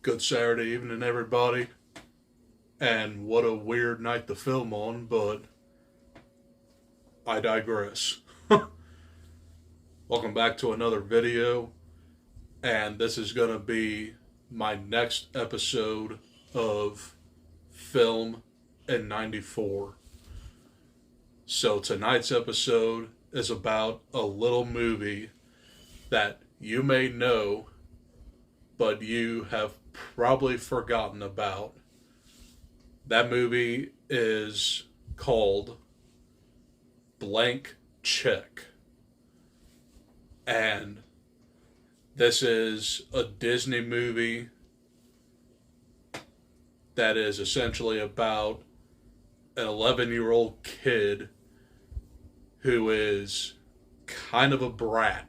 Good Saturday evening, everybody. And what a weird night to film on, but I digress. Welcome back to another video, and this is going to be my next episode of Film in 94. So tonight's episode is about a little movie that you may know, but you have probably forgotten about. That movie is called Blank Check. And this is a Disney movie that is essentially about an 11-year-old kid who is kind of a brat.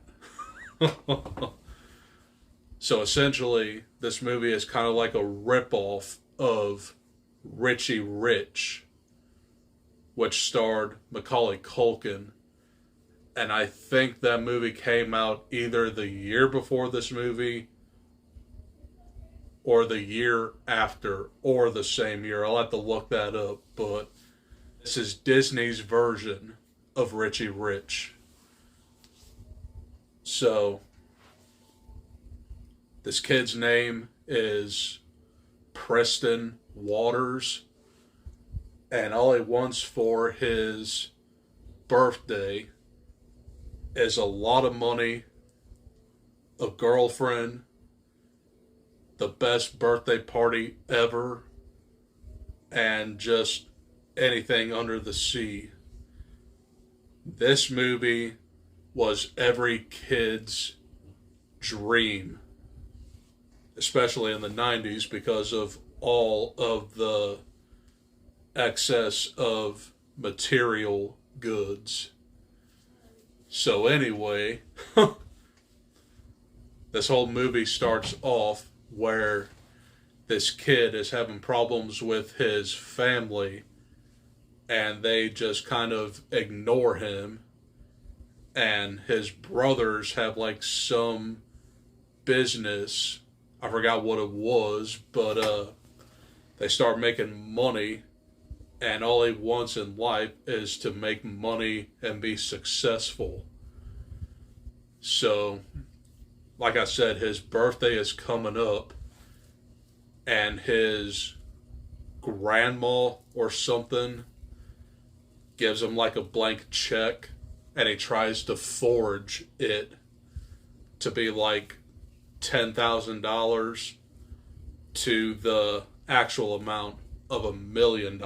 So essentially, this movie is kind of like a ripoff of Richie Rich, which starred Macaulay Culkin. And I think that movie came out either the year before this movie or the year after or the same year. I'll have to look that up, but this is Disney's version of Richie Rich. So this kid's name is Preston Waters, and all he wants for his birthday is a lot of money, a girlfriend, the best birthday party ever, and just anything under the sea. This movie was every kid's dream, especially in the 90s, because of all of the excess of material goods. So anyway, this whole movie starts off where this kid is having problems with his family and they just kind of ignore him, and his brothers have like some business. I forgot what it was, but they start making money, and all he wants in life is to make money and be successful. So, like I said, his birthday is coming up, and his grandma or something gives him like a blank check, and he tries to forge it to be like $10,000 to the actual amount of $1 million.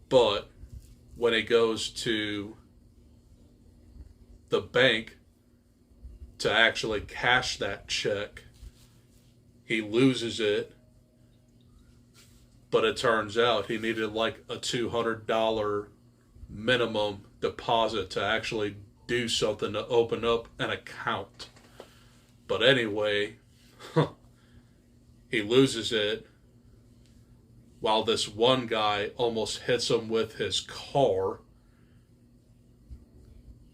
But when he goes to the bank to actually cash that check, he loses it. But it turns out he needed like a $200 minimum deposit to actually do something to open up an account. But anyway, he loses it while this one guy almost hits him with his car.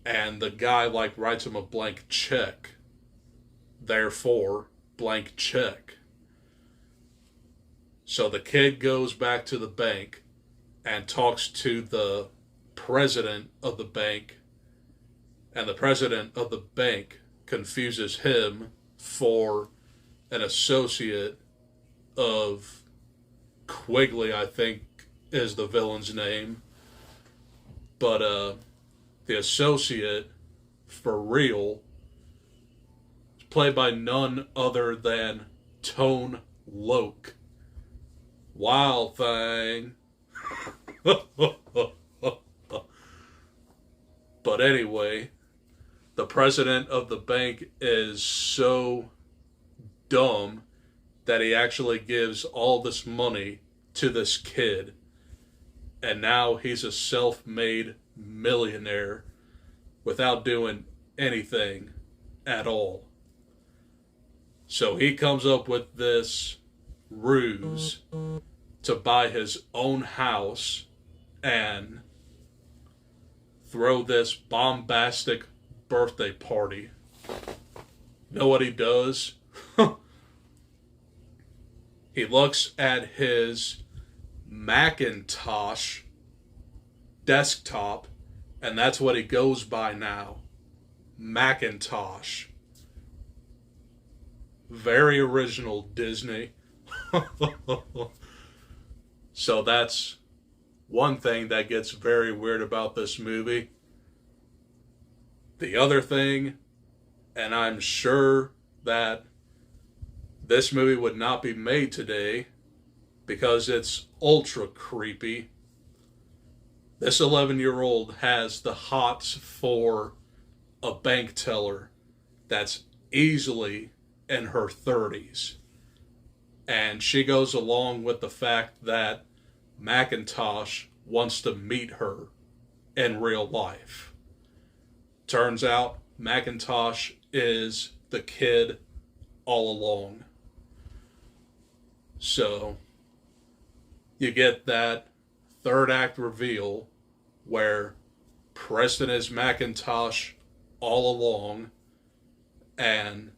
And the guy like writes him a blank check. Therefore, blank check. So the kid goes back to the bank and talks to the president of the bank. And the president of the bank confuses him for an associate of Quigley, I think is the villain's name. But the associate, for real, is played by none other than Tone Loc. Wild thing. But anyway, the president of the bank is so dumb that he actually gives all this money to this kid. And now he's a self-made millionaire without doing anything at all. So he comes up with this ruse to buy his own house and throw this bombastic birthday party. You know what he does? He looks at his Macintosh desktop, and that's what he goes by now. Macintosh. Very original, Disney. So that's one thing that gets very weird about this movie. The other thing, and I'm sure that this movie would not be made today because it's ultra creepy. This 11-year-old has the hots for a bank teller that's easily in her 30s. And she goes along with the fact that Macintosh wants to meet her in real life. Turns out Macintosh is the kid all along. So you get that third act reveal where Preston is Macintosh all along, and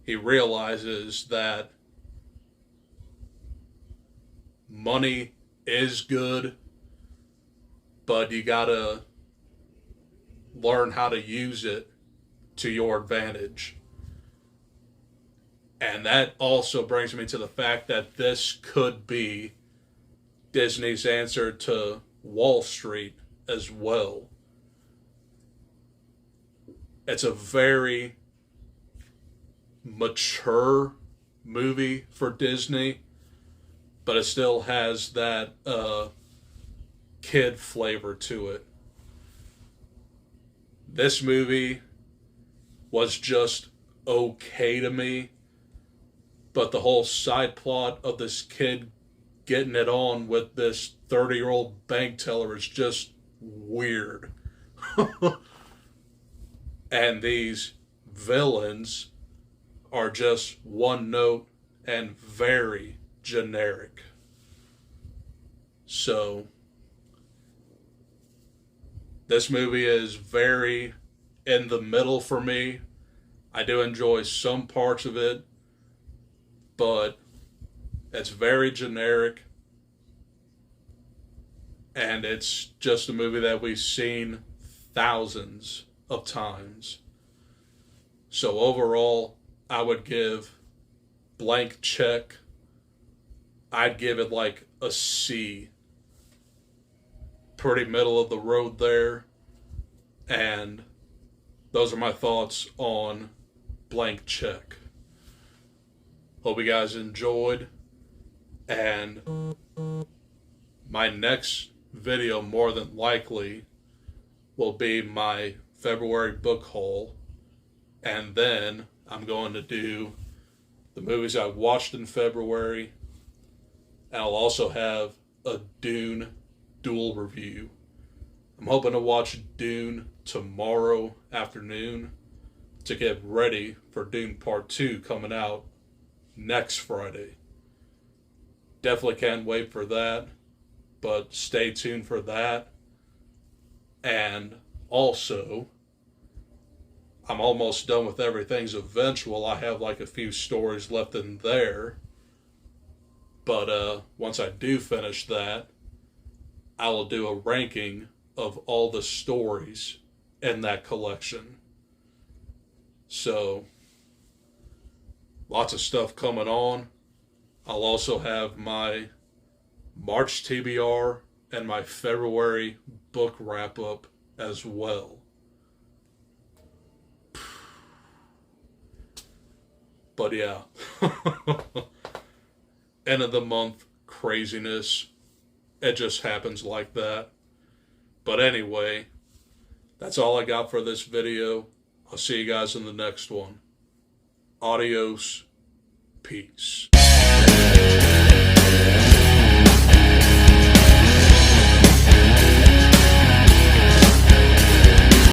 he realizes that money is good, but you gotta learn how to use it to your advantage. And that also brings me to the fact that this could be Disney's answer to Wall Street as well. It's a very mature movie for Disney, but it still has that kid flavor to it. This movie was just okay to me, but the whole side plot of this kid getting it on with this 30-year-old bank teller is just weird. And these villains are just one note and very generic. So this movie is very in the middle for me. I do enjoy some parts of it, but it's very generic, and it's just a movie that we've seen thousands of times. So overall, I would give Blank Check, I'd give it like a C. Pretty middle of the road there. And those are my thoughts on Blank Check. Hope you guys enjoyed. And my next video, more than likely, will be my February book haul. And then I'm going to do the movies I watched in February. And I'll also have a Dune dual review. I'm hoping to watch Dune tomorrow afternoon to get ready for Dune Part 2 coming out next Friday. Definitely can't wait for that, but stay tuned for that. And also, I'm almost done with Everything's Eventual. I have like a few stories left in there. But once I do finish that, I will do a ranking of all the stories in that collection. So, lots of stuff coming on. I'll also have my March TBR and my February book wrap-up as well. But yeah, end of the month craziness. It just happens like that. But anyway, that's all I got for this video. I'll see you guys in the next one. Adios. Peace.